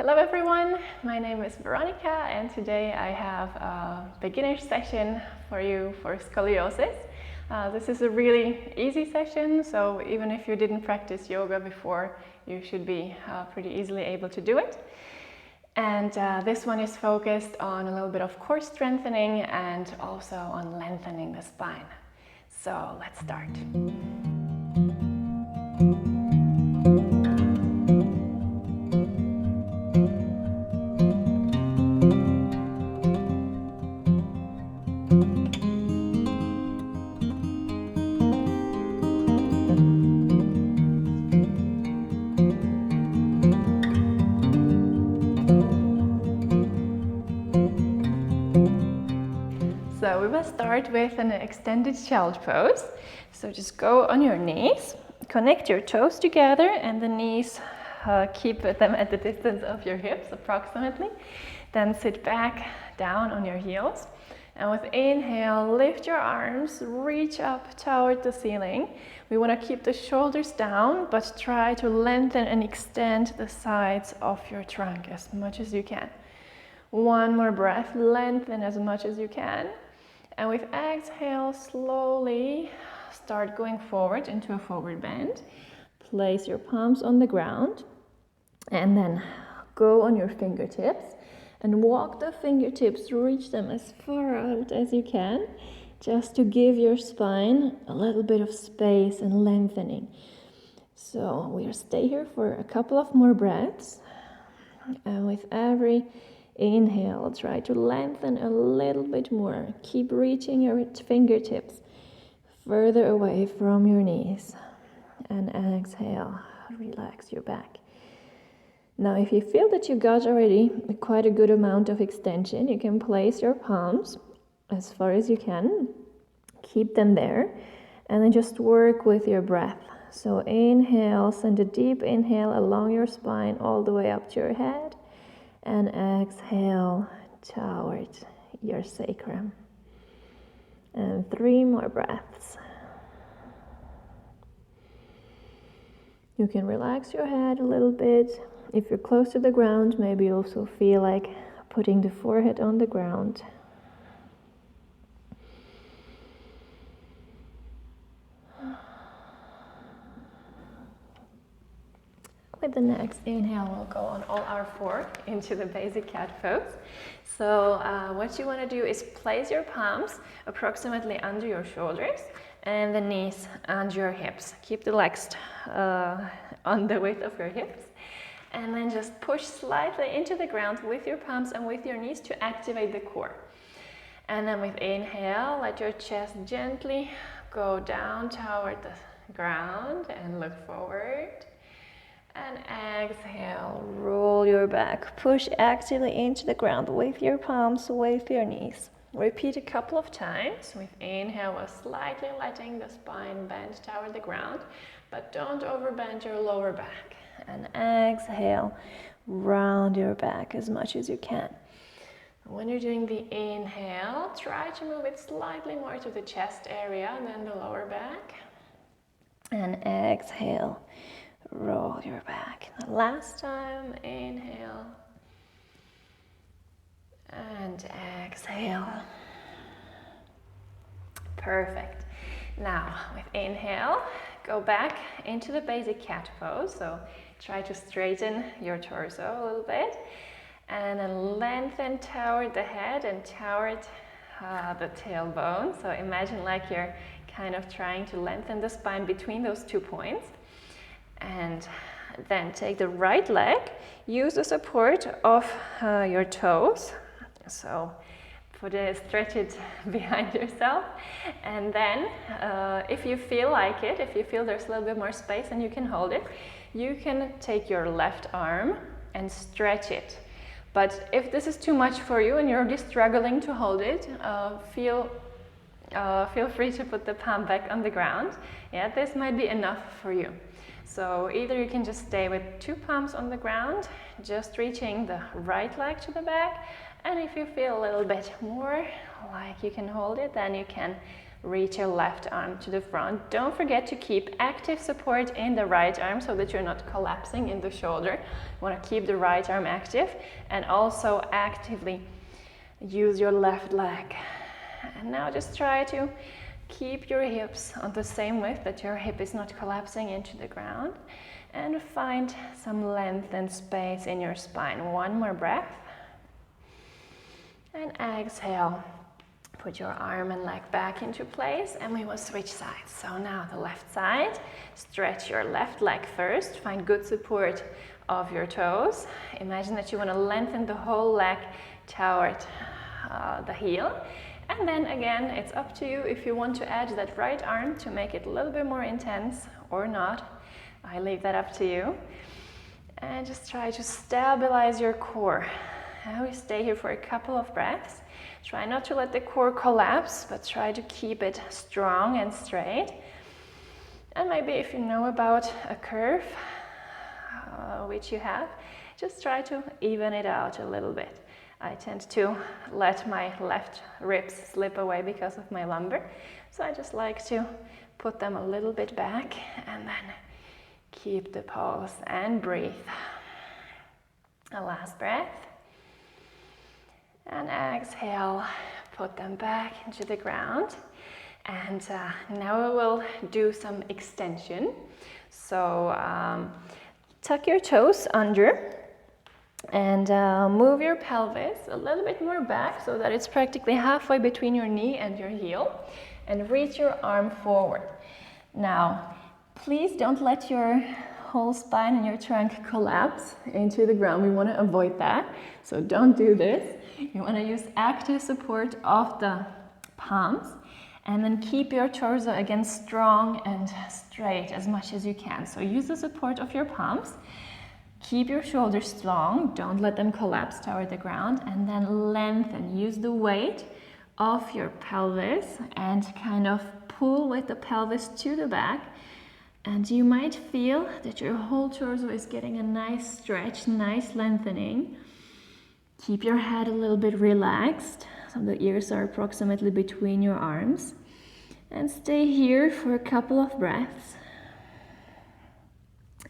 Hello everyone, my name is Veronika and today I have a beginner session for you for scoliosis. This is a really easy session, so even if you didn't practice yoga before, you should be pretty easily able to do it. And this one is focused on a little bit of core strengthening and also on lengthening the spine. So let's start. So we will start with an extended child pose. So just go on your knees, connect your toes together and the knees keep them at the distance of your hips approximately. Then sit back down on your heels. And with inhale, lift your arms, reach up toward the ceiling. We want to keep the shoulders down, but try to lengthen and extend the sides of your trunk as much as you can. One more breath, lengthen as much as you can. And with exhale, slowly start going forward into a forward bend. Place your palms on the ground and then go on your fingertips and walk the fingertips, reach them as far out as you can, just to give your spine a little bit of space and lengthening. So we'll stay here for a couple of more breaths. And with every inhale, try to lengthen a little bit more. Keep reaching your fingertips further away from your knees. And exhale, relax your back. Now, if you feel that you got already quite a good amount of extension, you can place your palms as far as you can. Keep them there. And then just work with your breath. So inhale, send a deep inhale along your spine all the way up to your head. And exhale toward your sacrum. And 3 more breaths. You can relax your head a little bit. If you're close to the ground, maybe you also feel like putting the forehead on the ground. With the next inhale, we'll go on all our 4 into the basic cat pose. So what you want to do is place your palms approximately under your shoulders and the knees under your hips. Keep the legs on the width of your hips. And then just push slightly into the ground with your palms and with your knees to activate the core. And then with inhale, let your chest gently go down toward the ground and look forward. And exhale, roll your back. Push actively into the ground with your palms, with your knees. Repeat a couple of times. With inhale, we're slightly letting the spine bend toward the ground, but don't overbend your lower back. And exhale, round your back as much as you can. When you're doing the inhale, try to move it slightly more to the chest area than the lower back. And exhale. Roll your back. Last time, inhale and exhale. Perfect. Now, with inhale, go back into the basic cat pose. So try to straighten your torso a little bit and then lengthen toward the head and toward the tailbone. So imagine like you're kind of trying to lengthen the spine between those 2 points. And then take the right leg, use the support of your toes. So stretch it behind yourself. And then if you feel like it, if you feel there's a little bit more space and you can hold it, you can take your left arm and stretch it. But if this is too much for you and you're just struggling to hold it, feel free to put the palm back on the ground. Yeah, this might be enough for you. So either you can just stay with 2 palms on the ground, just reaching the right leg to the back, and if you feel a little bit more like you can hold it, then you can reach your left arm to the front. Don't forget to keep active support in the right arm so that you're not collapsing in the shoulder. You want to keep the right arm active and also actively use your left leg. And now just try to keep your hips on the same width, that your hip is not collapsing into the ground, and find some length and space in your spine. One more breath. And exhale. Put your arm and leg back into place and we will switch sides. So now the left side, stretch your left leg first, find good support of your toes. Imagine that you want to lengthen the whole leg toward the heel. And then again, it's up to you if you want to add that right arm to make it a little bit more intense or not. I leave that up to you. And just try to stabilize your core. Now we stay here for a couple of breaths. Try not to let the core collapse, but try to keep it strong and straight. And maybe if you know about a curve, which you have, just try to even it out a little bit. I tend to let my left ribs slip away because of my lumbar. So I just like to put them a little bit back and then keep the pose and breathe. A last breath. And exhale, put them back into the ground. And now we will do some extension. So tuck your toes under and move your pelvis a little bit more back so that it's practically halfway between your knee and your heel. And reach your arm forward. Now, please don't let your whole spine and your trunk collapse into the ground. We want to avoid that. So don't do this. You want to use active support of the palms and then keep your torso again strong and straight as much as you can. So use the support of your palms. Keep your shoulders strong. Don't let them collapse toward the ground, and then lengthen. Use the weight of your pelvis and kind of pull with the pelvis to the back. And you might feel that your whole torso is getting a nice stretch, nice lengthening. Keep your head a little bit relaxed, so the ears are approximately between your arms. And stay here for a couple of breaths.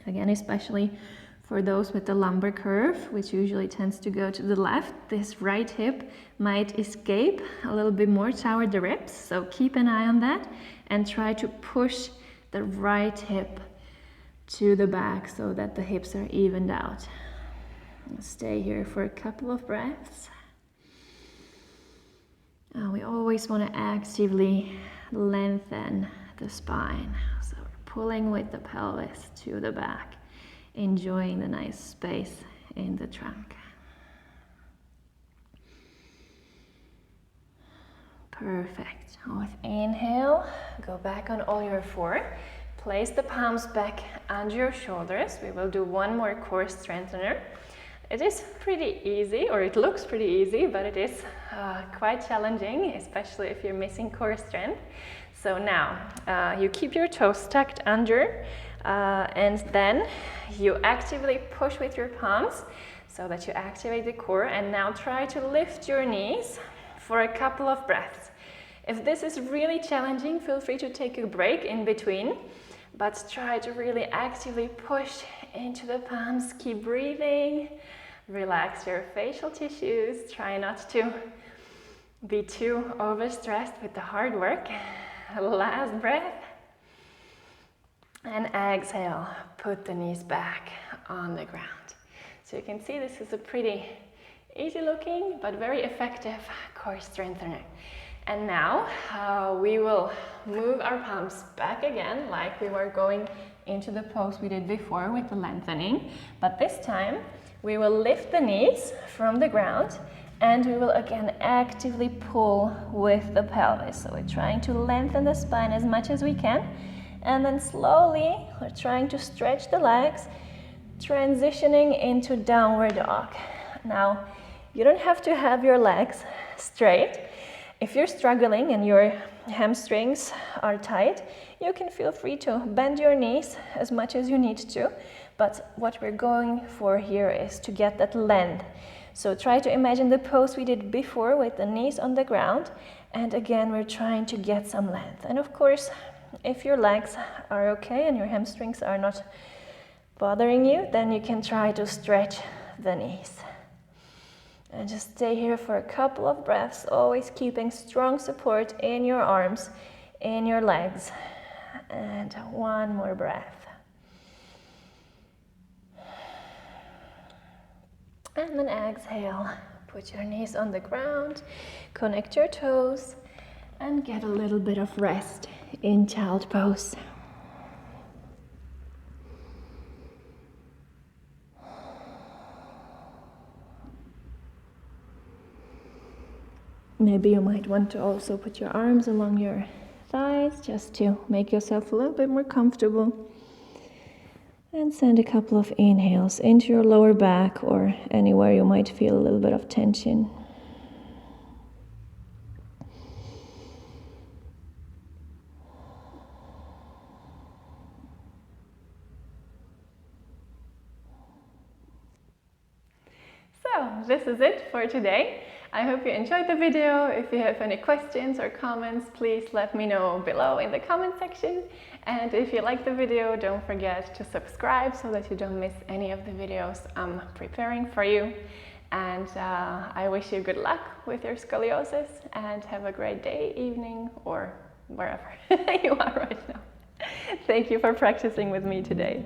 Again, especially for those with the lumbar curve, which usually tends to go to the left, this right hip might escape a little bit more toward the ribs. So keep an eye on that and try to push the right hip to the back so that the hips are evened out. Stay here for a couple of breaths. We always want to actively lengthen the spine. So we're pulling with the pelvis to the back, enjoying the nice space in the trunk. Perfect. With inhale, go back on all your four. Place the palms back under your shoulders. We will do one more core strengthener. It is pretty easy, or it looks pretty easy, but it is quite challenging, especially if you're missing core strength. So now, you keep your toes tucked under, and then you actively push with your palms so that you activate the core. And now try to lift your knees for a couple of breaths. If this is really challenging, feel free to take a break in between, but try to really actively push into the palms. Keep breathing. Relax your facial tissues. Try not to be too overstressed with the hard work. Last breath. And exhale. Put the knees back on the ground. So you can see this is a pretty easy looking but very effective core strengthener. And now we will move our palms back again like we were going into the pose we did before with the lengthening. But this time we will lift the knees from the ground and we will again actively pull with the pelvis. So we're trying to lengthen the spine as much as we can. And then slowly we're trying to stretch the legs, transitioning into downward dog. Now, you don't have to have your legs straight. If you're struggling and your hamstrings are tight, you can feel free to bend your knees as much as you need to. But what we're going for here is to get that length. So try to imagine the pose we did before with the knees on the ground. And again, we're trying to get some length. And of course, if your legs are okay and your hamstrings are not bothering you, then you can try to stretch the knees. And just stay here for a couple of breaths, always keeping strong support in your arms, in your legs. And one more breath. And then exhale. Put your knees on the ground, connect your toes, and get a little bit of rest in child pose. Maybe you might want to also put your arms along your thighs just to make yourself a little bit more comfortable. And send a couple of inhales into your lower back or anywhere you might feel a little bit of tension. So, this is it for today. I hope you enjoyed the video. If you have any questions or comments, please let me know below in the comment section. And if you like the video, don't forget to subscribe so that you don't miss any of the videos I'm preparing for you. And I wish you good luck with your scoliosis and have a great day, evening, or wherever you are right now. Thank you for practicing with me today.